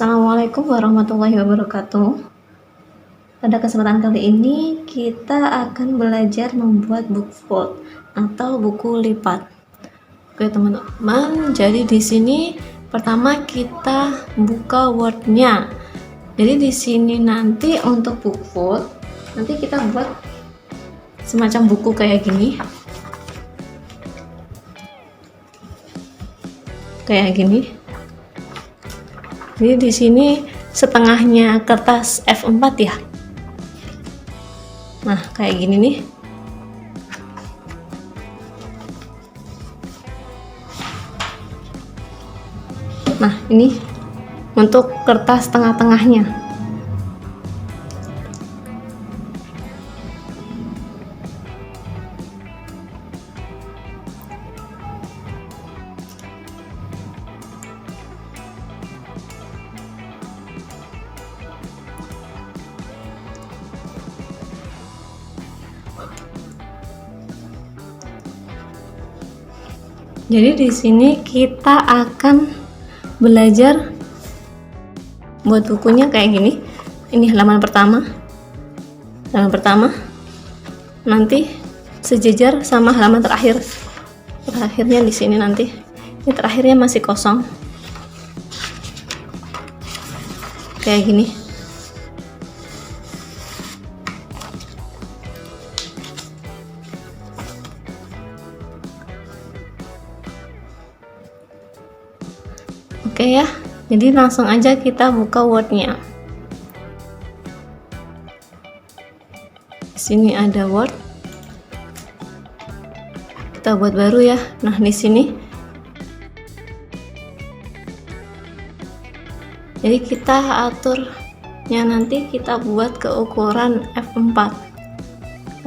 Assalamualaikum warahmatullahi wabarakatuh. Pada kesempatan kali ini kita akan belajar membuat book fold atau buku lipat. Oke teman-teman, jadi di sini pertama kita buka Word-nya. Jadi di sini nanti untuk book fold nanti kita buat semacam buku kayak gini. Jadi di sini setengahnya kertas F4 ya. Nah, kayak gini nih. Nah, ini untuk kertas tengah-tengahnya. Jadi di sini kita akan belajar buat bukunya kayak gini. Ini halaman pertama. Nanti sejajar sama halaman terakhir. Terakhirnya di sini nanti. Ini terakhirnya masih kosong. Kayak gini. Oke ya, jadi langsung aja kita buka Word-nya. Di sini ada Word. Kita buat baru ya. Nah, di sini. Jadi kita aturnya nanti kita buat ke ukuran F4.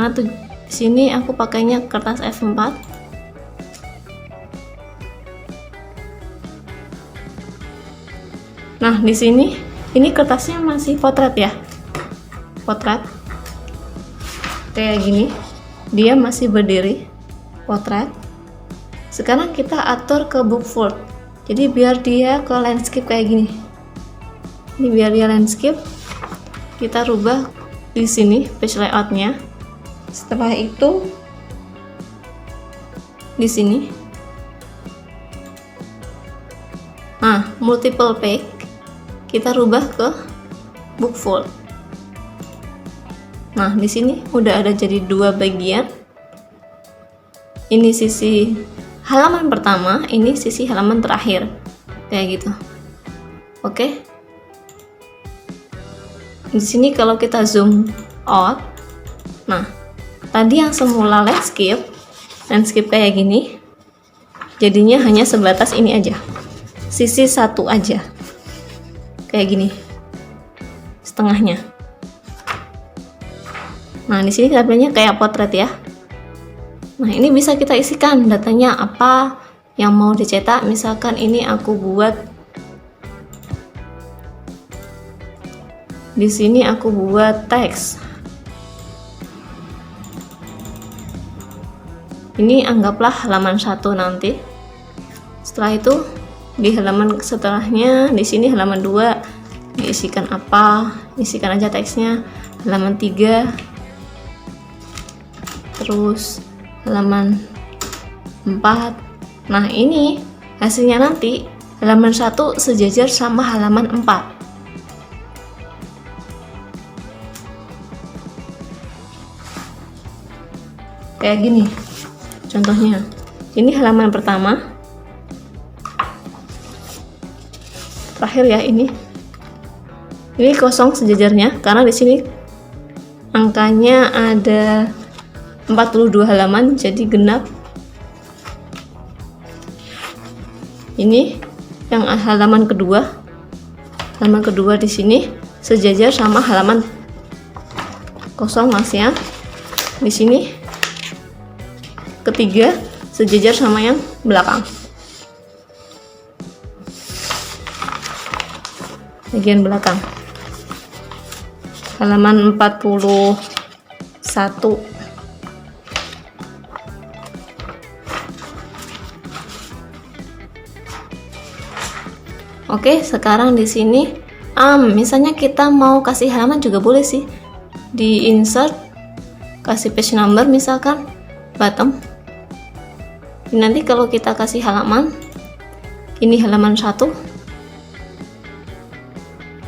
Nah, di sini aku pakainya kertas F4. Nah, di sini ini kertasnya masih potret ya. Potret. Kayak gini. Dia masih berdiri. Potret. Sekarang kita atur ke book fold. Jadi biar dia ke landscape kayak gini. Ini biar dia landscape. Kita rubah di sini page layout-nya. Setelah itu di sini. Nah, multiple page kita rubah ke book fold. Nah, di sini udah ada jadi dua bagian. Ini sisi halaman pertama, ini sisi halaman terakhir. Kayak gitu. Oke. Di sini kalau kita zoom out. Nah, tadi yang semula landscape kayak gini. Jadinya hanya sebatas ini aja. Sisi satu aja. Kayak gini, setengahnya. Nah, di sini tampilannya kayak potret ya. Nah, ini bisa kita isikan datanya apa yang mau dicetak. Misalkan ini aku buat di sini aku buat teks. Ini anggaplah halaman 1 nanti. Setelah itu di halaman setelahnya, di sini halaman 2 diisikan apa, isikan aja teksnya. Halaman 3, terus halaman 4. Nah, ini hasilnya nanti halaman 1 sejajar sama halaman 4. Kayak gini contohnya. Ini halaman pertama. Terakhir ya, ini kosong sejajarnya karena di sini angkanya ada 42 halaman, jadi genap. Ini yang halaman kedua di sini sejajar sama halaman kosong masih ya. Di sini ketiga sejajar sama yang belakang. Bagian belakang halaman 41. Oke, sekarang di sini Misalnya kita mau kasih halaman juga boleh sih, di insert kasih page number misalkan bottom. Nanti kalau kita kasih halaman, ini halaman 1,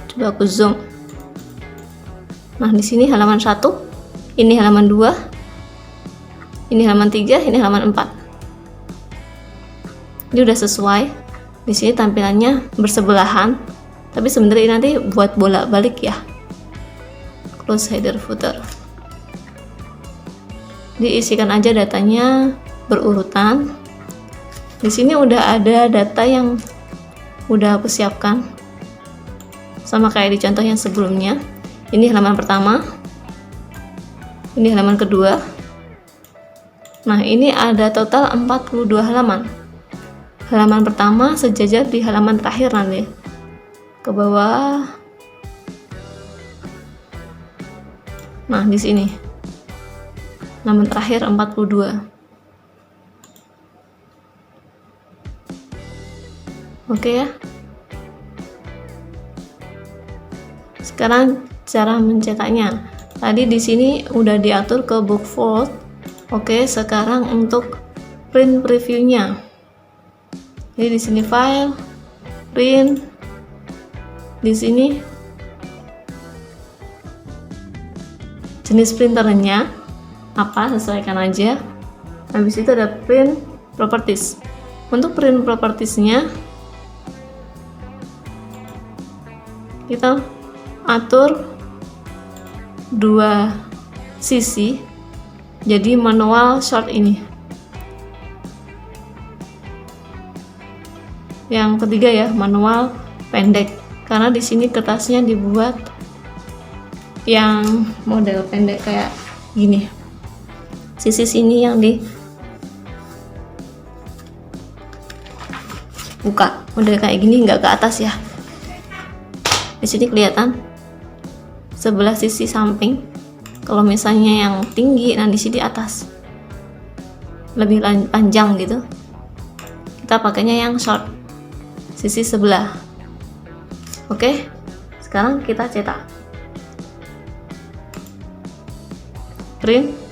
coba aku zoom. Nah di sini halaman 1, ini halaman 2, ini halaman 3, ini halaman 4. Ini udah sesuai. Di sini tampilannya bersebelahan, tapi sebenarnya nanti buat bolak-balik ya. Close header footer. Diisikan aja datanya berurutan. Di sini udah ada data yang udah aku siapkan, sama kayak di contoh yang sebelumnya. Ini halaman pertama, ini halaman kedua. Nah ini ada total 42 halaman. Halaman pertama sejajar di halaman terakhir nanti ke bawah. Nah di sini halaman terakhir 42. Oke ya. Sekarang cara mencetaknya. Tadi di sini udah diatur ke book fold. Oke, sekarang untuk print previewnya. Jadi di sini file, print, di sini jenis printernya apa, sesuaikan aja. Habis itu ada print properties. Untuk print propertiesnya kita atur 2 sisi, jadi manual short ini. Yang ketiga ya, manual pendek, karena di sini kertasnya dibuat yang model pendek kayak gini. Sisi sini yang dibuka, model kayak gini, nggak ke atas ya. Di sini kelihatan sebelah sisi samping. Kalau misalnya yang tinggi, nah di sini atas, lebih panjang gitu. Kita pakainya yang short, sisi sebelah. Oke, sekarang kita cetak. Print.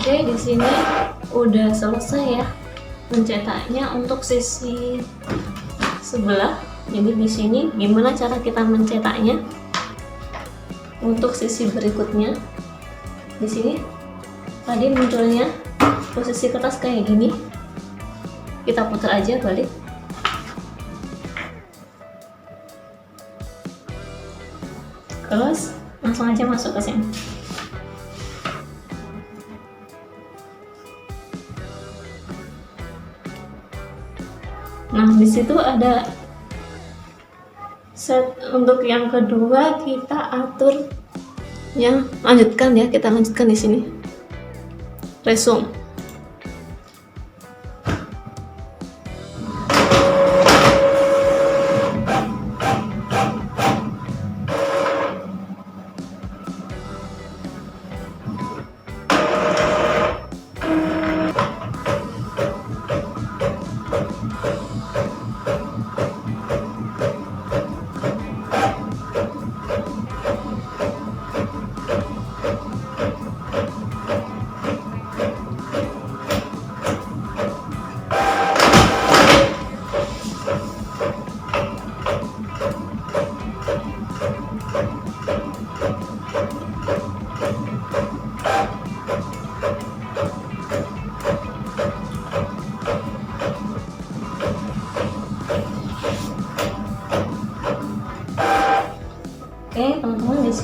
Oke, di sini udah selesai ya mencetaknya untuk sisi sebelah. Jadi di sini gimana cara kita mencetaknya untuk sisi berikutnya. Di sini tadi munculnya posisi kertas kayak gini, kita putar aja balik. Terus langsung aja masuk ke sini. Nah, di situ ada set. Untuk yang kedua kita atur yang lanjutkan ya, kita lanjutkan di sini. Resume.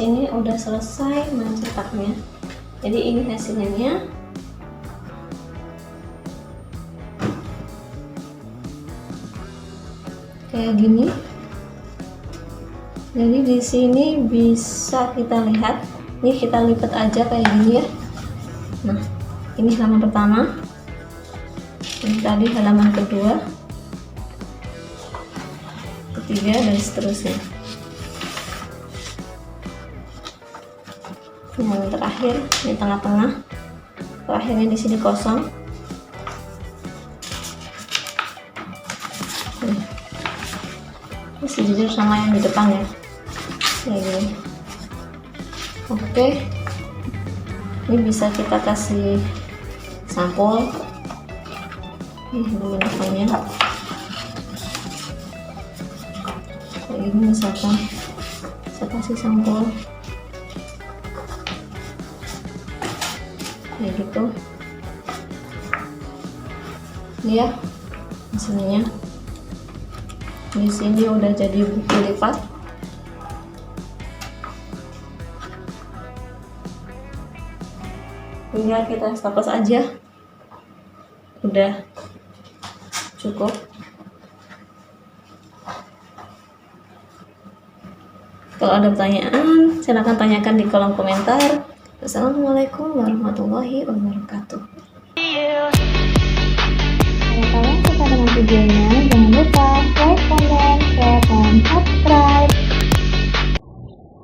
sini udah selesai mencetaknya. Jadi ini hasilnya. Kayak gini. Jadi di sini bisa kita lihat, ini kita lipat aja kayak gini ya. Nah, ini halaman pertama. Ini tadi halaman kedua, ketiga, dan seterusnya. Yang terakhir di tengah-tengah, terakhirnya di sini kosong. Masih jujur sama yang di depan ya, kayak gini. Oke, ini bisa kita kasih sampul. Ini menggunakannya kayak gini, misalkan saya kasih sampul kayak gitu. Ini ya hasilnya. Di sini udah jadi buku lipat. Tinggal kita staples aja. Udah cukup. Kalau ada pertanyaan, silahkan tanyakan di kolom komentar. Wassalamualaikum warahmatullahi wabarakatuh.